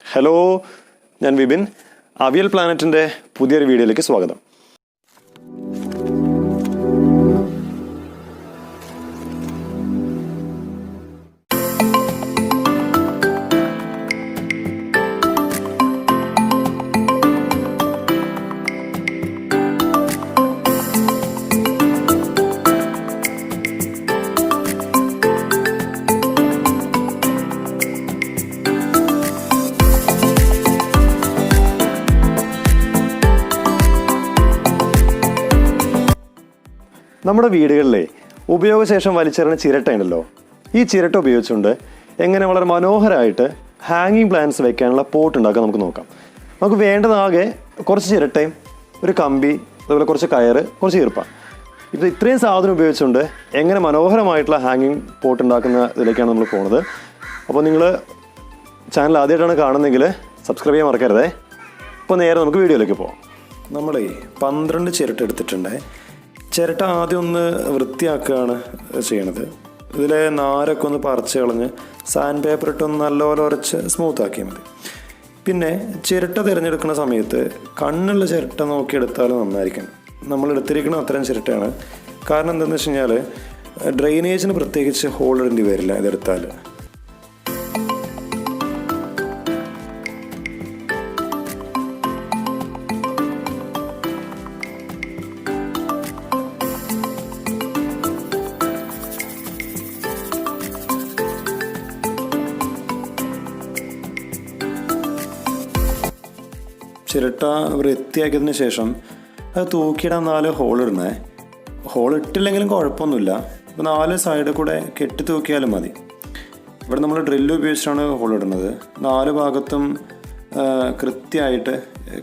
Hello, ഞാൻ വിപിൻ. അവിയൽ പ്ലാനറ്റിൻ്റെ പുതിയൊരു വീഡിയോയിലേക്ക് സ്വാഗതം. നമ്മുടെ വീടുകളിലെ ഉപയോഗശേഷം വലിച്ചെറിഞ്ഞ ചിരട്ടയുണ്ടല്ലോ, ഈ ചിരട്ട ഉപയോഗിച്ചുകൊണ്ട് എങ്ങനെ വളരെ മനോഹരമായിട്ട് ഹാങ്ങിങ് പ്ലാന്റ്സ് വെക്കാനുള്ള പോട്ട് ഉണ്ടാക്കാൻ നമുക്ക് നോക്കാം. നമുക്ക് വേണ്ടതാകെ കുറച്ച് ചിരട്ടയും ഒരു കമ്പി, അതുപോലെ കുറച്ച് കയറ്, കുറച്ച് ഈർപ്പ. ഇത്രയും സാധനം ഉപയോഗിച്ചുകൊണ്ട് എങ്ങനെ മനോഹരമായിട്ടുള്ള ഹാങ്ങിങ് പോട്ട് ഉണ്ടാക്കുന്ന ഇതിലേക്കാണ് നമ്മൾ പോകുന്നത്. അപ്പോൾ നിങ്ങൾ ചാനൽ ആദ്യമായിട്ടാണ് കാണുന്നതെങ്കിൽ സബ്സ്ക്രൈബ് ചെയ്യാൻ മറക്കരുതേ. അപ്പോൾ നേരെ നമുക്ക് വീഡിയോയിലേക്ക് പോകാം. നമ്മളെ 12 ചിരട്ട എടുത്തിട്ടുണ്ട്. ചിരട്ട ആദ്യം ഒന്ന് വൃത്തിയാക്കുകയാണ് ചെയ്യണത്. ഇതിലെ നാരൊക്കെ ഒന്ന് പറിച്ച് കളഞ്ഞ് സാൻഡ് പേപ്പർ ഇട്ടൊന്ന് നല്ലപോലെ ഉരച്ച് സ്മൂത്താക്കിയാൽ മതി. പിന്നെ ചിരട്ട തിരഞ്ഞെടുക്കുന്ന സമയത്ത് കണ്ണുള്ള ചിരട്ട നോക്കിയെടുത്താലും നന്നായിരിക്കും. നമ്മൾ എടുത്തിരിക്കുന്ന അത്തരം ചിരട്ടയാണ്. കാരണം എന്താണെന്ന് വെച്ച് കഴിഞ്ഞാൽ ഡ്രെയിനേജിന് പ്രത്യേകിച്ച് ഹോൾ ഇടേണ്ടി വരില്ല ഇതെടുത്താൽ. ചിരട്ട വൃത്തിയാക്കിയതിന് ശേഷം അത് തൂക്കിയിടാൻ 4 ഹോളിടണേ. ഹോൾ ഇട്ടില്ലെങ്കിലും കുഴപ്പമൊന്നുമില്ല. ഇപ്പോൾ 4 സൈഡിൽ കൂടെ കെട്ടി തൂക്കിയാലും മതി. ഇവിടെ നമ്മൾ ഡ്രില്ല് ഉപയോഗിച്ചിട്ടാണ് ഹോൾ ഇടുന്നത്. 4 ഭാഗത്തും കൃത്യമായിട്ട്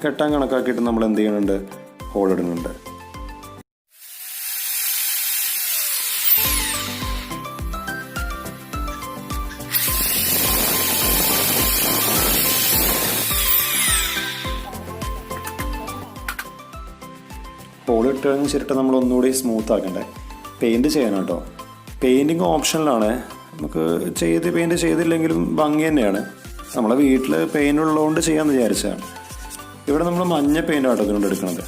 കെട്ടാൻ കണക്കാക്കിയിട്ട് നമ്മൾ എന്ത് ചെയ്യുന്നുണ്ട്, ഹോൾ ഇടുന്നുണ്ട്. ഹോൾ ഇട്ട് കഴിഞ്ഞ് ചിരട്ട നമ്മൾ ഒന്നുകൂടി സ്മൂത്ത് ആക്കണ്ടേ. പെയിൻറ്റ് ചെയ്യണം കേട്ടോ. പെയിൻറ്റിങ് ഓപ്ഷനിലാണ്. നമുക്ക് പെയിൻറ്റ് ചെയ്തില്ലെങ്കിലും ഭംഗി തന്നെയാണ്. നമ്മളെ വീട്ടിൽ പെയിൻ്റ് ഉള്ളതുകൊണ്ട് ചെയ്യാമെന്ന് വിചാരിച്ചതാണ്. ഇവിടെ നമ്മൾ മഞ്ഞ പെയിൻ്റ് ആട്ടോ ഇതിനോട് എടുക്കുന്നത്.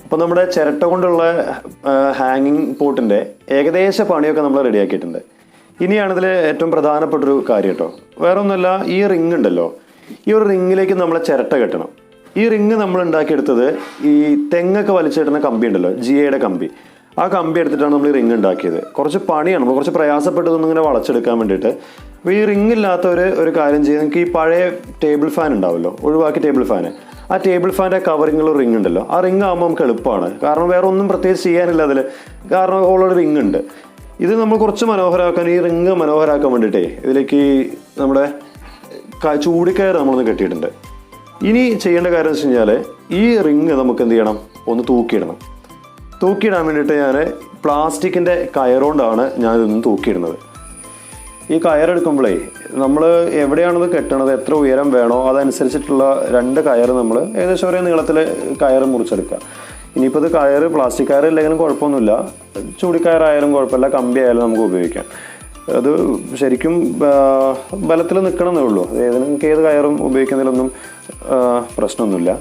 അപ്പോൾ നമ്മുടെ ചിരട്ട കൊണ്ടുള്ള ഹാങ്ങിങ് പോട്ടിൻ്റെ ഏകദേശ പണിയൊക്കെ നമ്മൾ റെഡിയാക്കിയിട്ടുണ്ട്. ഇനിയാണിതിൽ ഏറ്റവും പ്രധാനപ്പെട്ടൊരു കാര്യം കേട്ടോ. വേറെ ഒന്നുമല്ല, ഈ റിങ് ഉണ്ടല്ലോ, ഈ ഒരു റിങ്ങിലേക്ക് നമ്മൾ ചിരട്ട കെട്ടണം. ഈ റിങ് നമ്മൾ ഉണ്ടാക്കിയെടുത്തത് ഈ തെങ്ങൊക്കെ വലിച്ചിടുന്ന കമ്പി ഉണ്ടല്ലോ, GAയുടെ കമ്പി. ആ കമ്പി എടുത്തിട്ടാണ് നമ്മൾ ഈ റിങ് ഉണ്ടാക്കിയത്. കുറച്ച് പണിയാണ്, നമ്മൾ കുറച്ച് പ്രയാസപ്പെട്ടതൊന്നും ഇങ്ങനെ വളച്ചെടുക്കാൻ വേണ്ടിയിട്ട്. അപ്പോൾ ഈ റിങ് ഇല്ലാത്ത ഒരു കാര്യം ചെയ്ത് നിങ്ങൾക്ക് ഈ പഴയ ടേബിൾ ഫാൻ ഉണ്ടാവുമല്ലോ, ഒഴിവാക്കി ടേബിൾ ഫാന്, ആ ടേബിൾ ഫാൻ്റെ കവറിങ്ങുള്ള റിങ് ഉണ്ടല്ലോ, ആ റിങ് ആകുമ്പോൾ നമുക്ക് എളുപ്പമാണ്. കാരണം വേറെ ഒന്നും പ്രത്യേകിച്ച് ചെയ്യാനില്ല അതിൽ, കാരണം ഓൾറെഡി റിങ് ഉണ്ട്. ഇത് നമ്മൾ കുറച്ച് മനോഹരമാക്കാൻ, ഈ റിങ് മനോഹരമാക്കാൻ വേണ്ടിയിട്ടേ ഇതിലേക്ക് നമ്മുടെ ചൂടിക്കയർ നമ്മളൊന്ന് കെട്ടിയിട്ടുണ്ട്. ഇനി ചെയ്യേണ്ട കാര്യം എന്ന് വെച്ച് കഴിഞ്ഞാൽ ഈ റിങ് നമുക്ക് എന്ത് ചെയ്യണം, ഒന്ന് തൂക്കിയിടണം. തൂക്കിയിടാൻ വേണ്ടിയിട്ട് ഞാൻ പ്ലാസ്റ്റിക്കിൻ്റെ കയറുകൊണ്ടാണ് ഞാനിതൊന്ന് തൂക്കിയിടുന്നത്. ഈ കയറെടുക്കുമ്പോഴേ നമ്മൾ എവിടെയാണത് കെട്ടണത്, എത്ര ഉയരം വേണോ അതനുസരിച്ചിട്ടുള്ള 2 കയറ് നമ്മൾ ഏകദേശം ഒരേ നീളത്തിൽ കയറ് മുറിച്ചെടുക്കുക. ഇനിയിപ്പോൾ ഇത് കയറ് പ്ലാസ്റ്റിക് കയറ് ഇല്ലെങ്കിലും കുഴപ്പമൊന്നുമില്ല, ചൂടിക്കയറായാലും കുഴപ്പമില്ല, കമ്പി ആയാലും നമുക്ക് ഉപയോഗിക്കാം. അത് ശരിക്കും ബലത്തിൽ നിൽക്കണമെന്നേ ഉള്ളൂ. നിങ്ങൾക്ക് ഏത് കയറും ഉപയോഗിക്കുന്നതിലൊന്നും പ്രശ്നമൊന്നുമില്ല.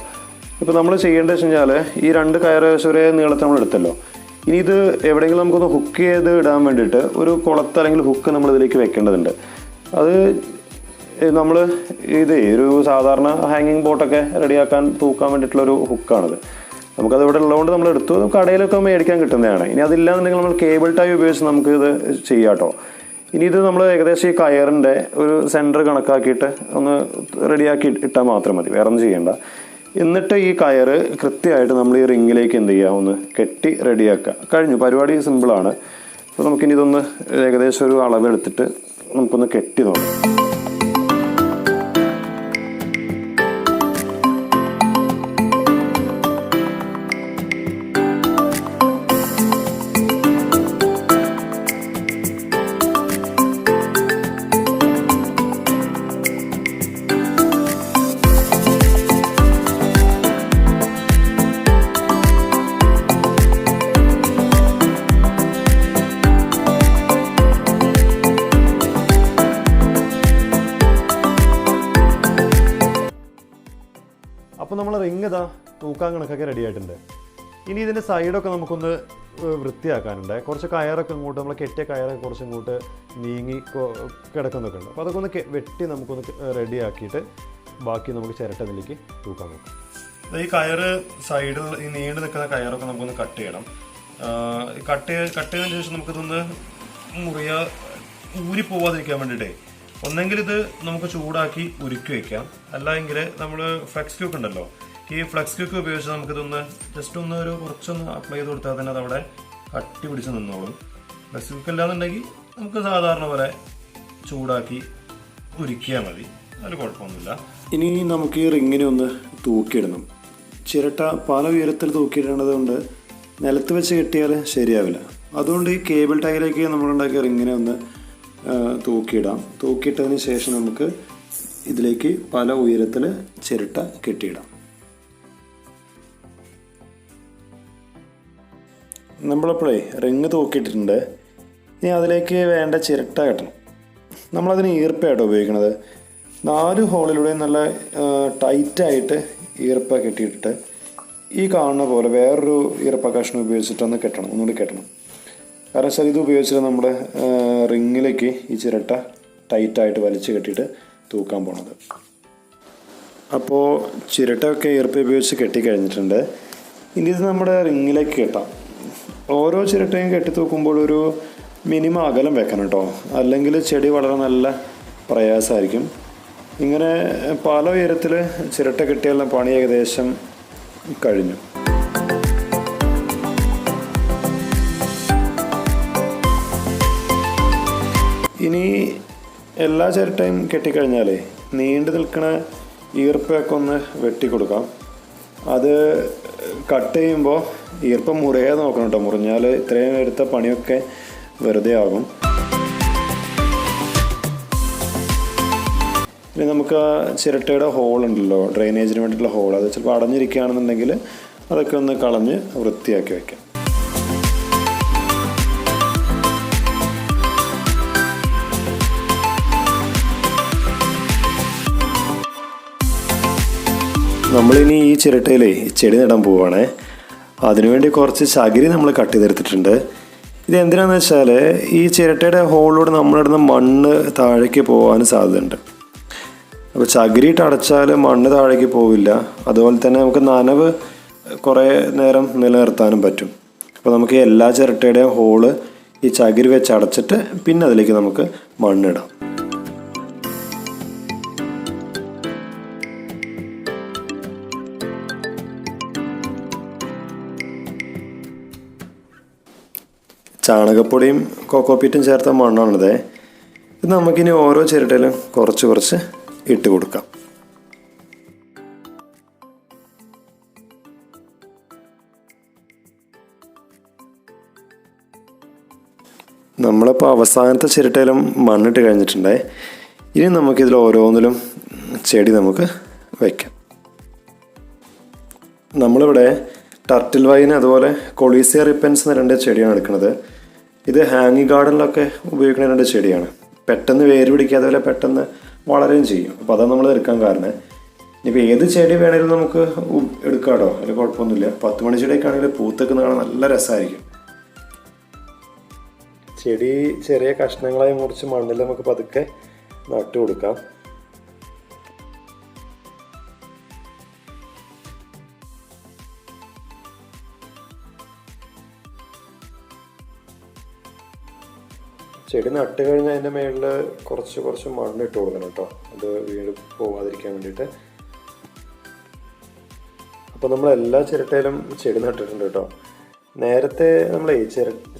ഇപ്പോൾ നമ്മൾ ചെയ്യേണ്ടത് വെച്ച് കഴിഞ്ഞാൽ ഈ 2 കയറ് ഒരേ നീളത്തിൽ നമ്മൾ എടുത്തല്ലോ. ഇനി ഇത് എവിടെയെങ്കിലും നമുക്കൊന്ന് ഹുക്ക് ചെയ്ത് ഇടാൻ വേണ്ടിയിട്ട് ഒരു കുളത്ത് അല്ലെങ്കിൽ ഹുക്ക് നമ്മൾ ഇതിലേക്ക് വെക്കേണ്ടതുണ്ട്. അത് നമ്മൾ ഒരു സാധാരണ ഹാങ്ങിങ് ബോട്ടൊക്കെ റെഡിയാക്കാൻ തൂക്കാൻ വേണ്ടിയിട്ടുള്ളൊരു ഹുക്കാണത്. നമുക്കത് ഇവിടെ ഉള്ളതുകൊണ്ട് നമ്മൾ എടുത്തു, കടയിലൊക്കെ മേടിക്കാൻ കിട്ടുന്നതാണ്. ഇനി അതില്ലാന്നുണ്ടെങ്കിൽ നമ്മൾ കേബിൾ ടൈ ഉപയോഗിച്ച് നമുക്ക് ഇത് ചെയ്യാം കേട്ടോ. ഇനി ഇത് നമ്മൾ ഏകദേശം ഈ കയറിൻ്റെ ഒരു സെൻറ്റർ കണക്കാക്കിയിട്ട് ഒന്ന് റെഡിയാക്കി ഇട്ടാൽ മാത്രം മതി, വേറെ ഒന്നും ചെയ്യേണ്ട. എന്നിട്ട് ഈ കയറ് കൃത്യമായിട്ട് നമ്മൾ ഈ റിങ്ങിലേക്ക് എന്ത് ചെയ്യുക, ഒന്ന് കെട്ടി റെഡിയാക്കുക. കഴിഞ്ഞു, പരിപാടി സിമ്പിളാണ്. അപ്പോൾ നമുക്കിനി ഇതൊന്ന് ഏകദേശം ഒരു അളവെടുത്തിട്ട് നമുക്കൊന്ന് കെട്ടി നോക്കാം. അപ്പോൾ നമ്മൾ റിങ് ഇതാ തൂക്കാൻ കണക്കൊക്കെ റെഡി ആയിട്ടുണ്ട്. ഇനി ഇതിൻ്റെ സൈഡൊക്കെ നമുക്കൊന്ന് വൃത്തിയാക്കാനുണ്ട്. കുറച്ച് കയറൊക്കെ ഇങ്ങോട്ട്, നമ്മൾ കെട്ടിയ കയറൊക്കെ കുറച്ച് ഇങ്ങോട്ട് നീങ്ങി കിടക്കുന്നൊക്കെ ഉണ്ട്. അപ്പോൾ അതൊക്കെ ഒന്ന് വെട്ടി നമുക്കൊന്ന് റെഡിയാക്കിയിട്ട് ബാക്കി നമുക്ക് ചിരട്ടതിലേക്ക് തൂക്കാൻ നോക്കാം. ഈ കയറ് സൈഡിൽ ഈ നീണ്ടു നിൽക്കുന്ന കയറൊക്കെ നമുക്കൊന്ന് കട്ട് ചെയ്യണം. കട്ട് ചെയ്തതിന് ശേഷം നമുക്കിതൊന്ന് ഊരി പോവാതിരിക്കാൻ വേണ്ടിയിട്ടേ ഒന്നെങ്കിൽ ഇത് നമുക്ക് ചൂടാക്കി ഉരുക്കി വയ്ക്കാം, അല്ലെങ്കിൽ നമ്മൾ ഫ്ലെക്സ് ക്യൂക്ക് ഉണ്ടല്ലോ, ഈ ഫ്ലെക്സ് ക്യൂക്ക് ഉപയോഗിച്ച് നമുക്കിതൊന്ന് ജസ്റ്റ് ഒന്ന് കുറച്ചൊന്ന് അപ്ലൈ ചെയ്ത് കൊടുത്താൽ തന്നെ അതവിടെ കട്ടി പിടിച്ച് നിന്നോളും. ഫ്ലെക്സ് ക്യൂക്ക് അല്ലാന്നുണ്ടെങ്കിൽ നമുക്ക് സാധാരണ പോലെ ചൂടാക്കി ഉരുക്കിയാൽ മതി, അതിൽ കുഴപ്പമൊന്നുമില്ല. ഇനി നമുക്ക് ഈ റിങ്ങിനെ ഒന്ന് തൂക്കിയിടണം. ചിരട്ട പല ഉയരത്തിൽ തൂക്കിയിടേണ്ടത് കൊണ്ട് നിലത്ത് വെച്ച് കെട്ടിയാൽ ശരിയാവില്ല. അതുകൊണ്ട് ഈ കേബിൾ ടൈലേക്ക് നമ്മളുണ്ടാക്കിയ റിങ്ങിനെ ഒന്ന് തൂക്കിയിടാം. തൂക്കിയിട്ടതിന് ശേഷം നമുക്ക് ഇതിലേക്ക് പല ഉയരത്തിൽ ചിരട്ട കെട്ടിയിടാം. നമ്മളപ്പോഴേ റിങ് തൂക്കിയിട്ടുണ്ട്. ഇനി അതിലേക്ക് വേണ്ട ചിരട്ട കെട്ടണം. നമ്മളതിന് ഈർപ്പയായിട്ടോ ഉപയോഗിക്കുന്നത്. 4 ഹോളിലൂടെ നല്ല ടൈറ്റായിട്ട് ഈർപ്പ കെട്ടിയിട്ടിട്ട് ഈ കാണുന്ന പോലെ വേറൊരു ഈർപ്പ കഷ്ണം ഉപയോഗിച്ചിട്ടൊന്ന് കെട്ടണം, ഒന്നുകൂടി കെട്ടണം. കാരണം വെച്ചാൽ ഇത് ഉപയോഗിച്ചിട്ട് നമ്മുടെ റിങ്ങിലേക്ക് ഈ ചിരട്ട ടൈറ്റായിട്ട് വലിച്ചു കെട്ടിയിട്ട് തൂക്കാൻ പോണത്. അപ്പോൾ ചിരട്ടയൊക്കെ ഈർപ്പ ഉപയോഗിച്ച് കെട്ടിക്കഴിഞ്ഞിട്ടുണ്ട്. ഇനി ഇത് നമ്മുടെ റിങ്ങിലേക്ക് കെട്ടാം. ഓരോ ചിരട്ടയും കെട്ടി തൂക്കുമ്പോൾ ഒരു മിനിമം അകലം വെക്കണം കേട്ടോ, അല്ലെങ്കിൽ ചെടി വളരെ നല്ല പ്രയാസമായിരിക്കും. ഇങ്ങനെ പല ഉയരത്തിൽ ചിരട്ട കെട്ടിയാലുള്ള പണി ഏകദേശം കഴിഞ്ഞു. ഇനി എല്ലാ ചിരട്ടയും കെട്ടിക്കഴിഞ്ഞാലേ നീണ്ടു നിൽക്കുന്ന ഈർപ്പൊക്കെ ഒന്ന് വെട്ടിക്കൊടുക്കാം. അത് കട്ട് ചെയ്യുമ്പോൾ ഈർപ്പം മുറിയാതെ നോക്കണം കേട്ടോ. മുറിഞ്ഞാൽ ഇത്രയും എടുത്ത പണിയൊക്കെ വെറുതെ ആകും. ഇനി നമുക്ക് ആ ചിരട്ടയുടെ ഹോളുണ്ടല്ലോ, ഡ്രെയിനേജിന് വേണ്ടിയിട്ടുള്ള ഹോൾ, അത് ചിലപ്പോൾ അടഞ്ഞിരിക്കുകയാണെന്നുണ്ടെങ്കിൽ അതൊക്കെ ഒന്ന് കളഞ്ഞ് വൃത്തിയാക്കി വയ്ക്കാം. നമ്മളിനി ഈ ചിരട്ടയിലേ ചെടി നടാൻ പോവുകയാണേ. അതിനുവേണ്ടി കുറച്ച് ചകിരി നമ്മൾ കട്ട് ചെയ്തെടുത്തിട്ടുണ്ട്. ഇത് എന്തിനാണെന്ന് വെച്ചാൽ ഈ ചിരട്ടയുടെ ഹോളിലൂടെ നമ്മളിടുന്ന മണ്ണ് താഴേക്ക് പോകാൻ സാധ്യതയുണ്ട്. അപ്പോൾ ചകിരിയിട്ട് അടച്ചാൽ മണ്ണ് താഴേക്ക് പോവില്ല. അതുപോലെ തന്നെ നമുക്ക് നനവ് കുറേ നേരം നിലനിർത്താനും പറ്റും. അപ്പോൾ നമുക്ക് എല്ലാ ചിരട്ടയുടെയും ഹോള് ഈ ചകിരി വെച്ച് അടച്ചിട്ട് പിന്നെ അതിലേക്ക് നമുക്ക് മണ്ണിടാം. ചാണകപ്പൊടിയും കോക്കോപ്പീറ്റും ചേർത്ത മണ്ണാണിത്. ഇത് നമുക്കിനി ഓരോ ചിരട്ടയിലും കുറച്ച് കുറച്ച് ഇട്ട് കൊടുക്കാം. നമ്മളിപ്പോൾ അവസാനത്തെ ചിരട്ടയിലും മണ്ണിട്ട് കഴിഞ്ഞിട്ടുണ്ടേ. ഇനി നമുക്കിതിൽ ഓരോന്നിലും ചെടി നമുക്ക് വയ്ക്കാം. നമ്മളിവിടെ ടർട്ടിൽ വൈൻ അതുപോലെ കൊളീസിയ റിപ്പൻസ് എന്ന 2 ചെടിയാണ് എടുക്കുന്നത്. ഇത് ഹാങ്ങിങ് ഗാർഡനിലൊക്കെ ഉപയോഗിക്കുന്ന 2 ചെടിയാണ്. പെട്ടെന്ന് വേര് പിടിക്കാതെ പോലെ പെട്ടെന്ന് വളരുകയും ചെയ്യും. അപ്പോൾ അതാണ് നമ്മൾ എടുക്കാൻ കാരണം. ഇനിയിപ്പോൾ ഏത് ചെടി വേണമെങ്കിലും നമുക്ക് എടുക്കാമല്ലോ, അതിൽ കുഴപ്പമൊന്നുമില്ല. 10 മണി ചെടിയൊക്കെ ആണെങ്കിൽ പൂത്തൊക്കെ കാണാൻ നല്ല രസമായിരിക്കും. ചെടി ചെറിയ കഷ്ണങ്ങളായി മുറിച്ച് മണ്ണിൽ നമുക്ക് പതുക്കെ നട്ടു കൊടുക്കാം. ചെടി നട്ട് കഴിഞ്ഞാൽ അതിൻ്റെ മേളിൽ കുറച്ച് മണ്ണിട്ട് കൊടുക്കണം കേട്ടോ, അത് വീട് പോവാതിരിക്കാൻ വേണ്ടിയിട്ട്. അപ്പോൾ നമ്മൾ എല്ലാ ചിരട്ടയിലും ചെടി നട്ടിട്ടുണ്ട് കേട്ടോ. നേരത്തെ നമ്മൾ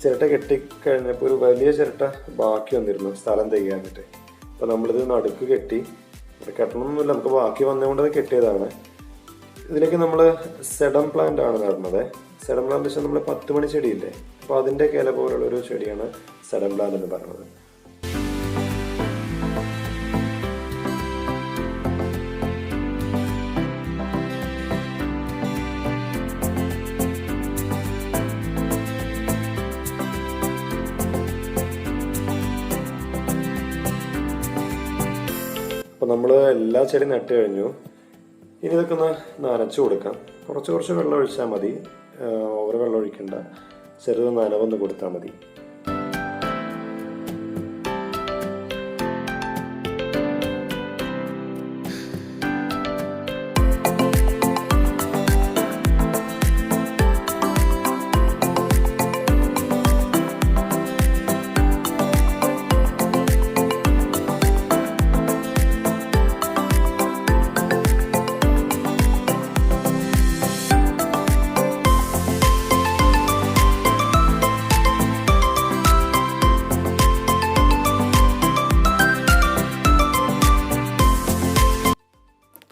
ചിരട്ട കെട്ടിക്കഴിഞ്ഞപ്പോൾ ഒരു വലിയ ചിരട്ട ബാക്കി വന്നിരുന്നു സ്ഥലം തികയാനിട്ട്. അപ്പോൾ നമ്മളിത് നടുക്ക് കെട്ടി, കെട്ടണമെന്നൊന്നുമില്ല, നമുക്ക് ബാക്കി വന്നുകൊണ്ട് അത് കെട്ടിയതാണ്. ഇതിലേക്ക് നമ്മൾ സെഡം പ്ലാന്റ് ആണ് നടുന്നത്. സെഡം പ്ലാന്റ് വെച്ചാൽ നമ്മൾ 10 മണി ചെടിയില്ലേ, അപ്പോൾ അതിൻ്റെ ഇല പോലുള്ളൊരു ചെടിയാണ് സെഡം പ്ലാന്റ് എന്ന് പറയുന്നത്. അപ്പോൾ നമ്മൾ എല്ലാ ചെടി നട്ട് കഴിഞ്ഞു. ഇനി ഇതൊക്കെ ഒന്ന് നനച്ചു കൊടുക്കാം. കുറച്ച് വെള്ളം ഒഴിച്ചാൽ മതി, ഓവർ വെള്ളം ഒഴിക്കണ്ട, ചെറുത് നനവൊന്ന് കൊടുത്താൽ മതി.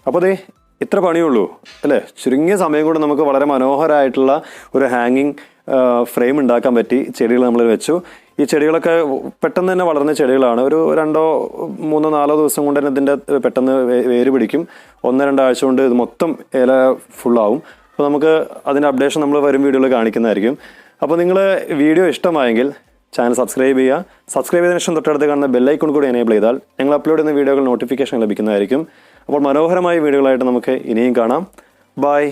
അപ്പോൾ അതെ, ഇത്ര പണിയുള്ളൂ അല്ലേ? ചുരുങ്ങിയ സമയം കൊണ്ട് നമുക്ക് വളരെ മനോഹരമായിട്ടുള്ള ഒരു ഹാങ്ങിങ് ഫ്രെയിം ഉണ്ടാക്കാൻ പറ്റി. ചെടികൾ നമ്മൾ വെച്ചു. ഈ ചെടികളൊക്കെ പെട്ടെന്ന് തന്നെ വളർന്ന ചെടികളാണ്. ഒരു 2, 3, 4 ദിവസം കൊണ്ട് തന്നെ ഇതിൻ്റെ പെട്ടെന്ന് വേര് പിടിക്കും. 1-2 ആഴ്ച കൊണ്ട് ഇത് മൊത്തം ഇല ഫുള്ളാവും. അപ്പോൾ നമുക്ക് അതിൻ്റെ അപ്ഡേഷൻ നമ്മൾ വരും വീഡിയോയിൽ കാണിക്കുന്നതായിരിക്കും. അപ്പോൾ നിങ്ങൾ വീഡിയോ ഇഷ്ടമായെങ്കിൽ ചാനൽ സബ്സ്ക്രൈബ് ചെയ്യുക. സബ്സ്ക്രൈബ് ചെയ്തതിനു ശേഷം തൊട്ടടുത്ത് കാണുന്ന ബെല്ലൈക്കൺ കൂടി എനേബിൾ ചെയ്താൽ ഞങ്ങൾ അപ്ലോഡ് ചെയ്യുന്ന വീഡിയോകൾ നോട്ടിഫിക്കേഷൻ ലഭിക്കുന്നതായിരിക്കും. അപ്പോൾ മനോഹരമായ വീഡിയോകളായിട്ട് നമുക്ക് ഇനിയും കാണാം. ബൈ.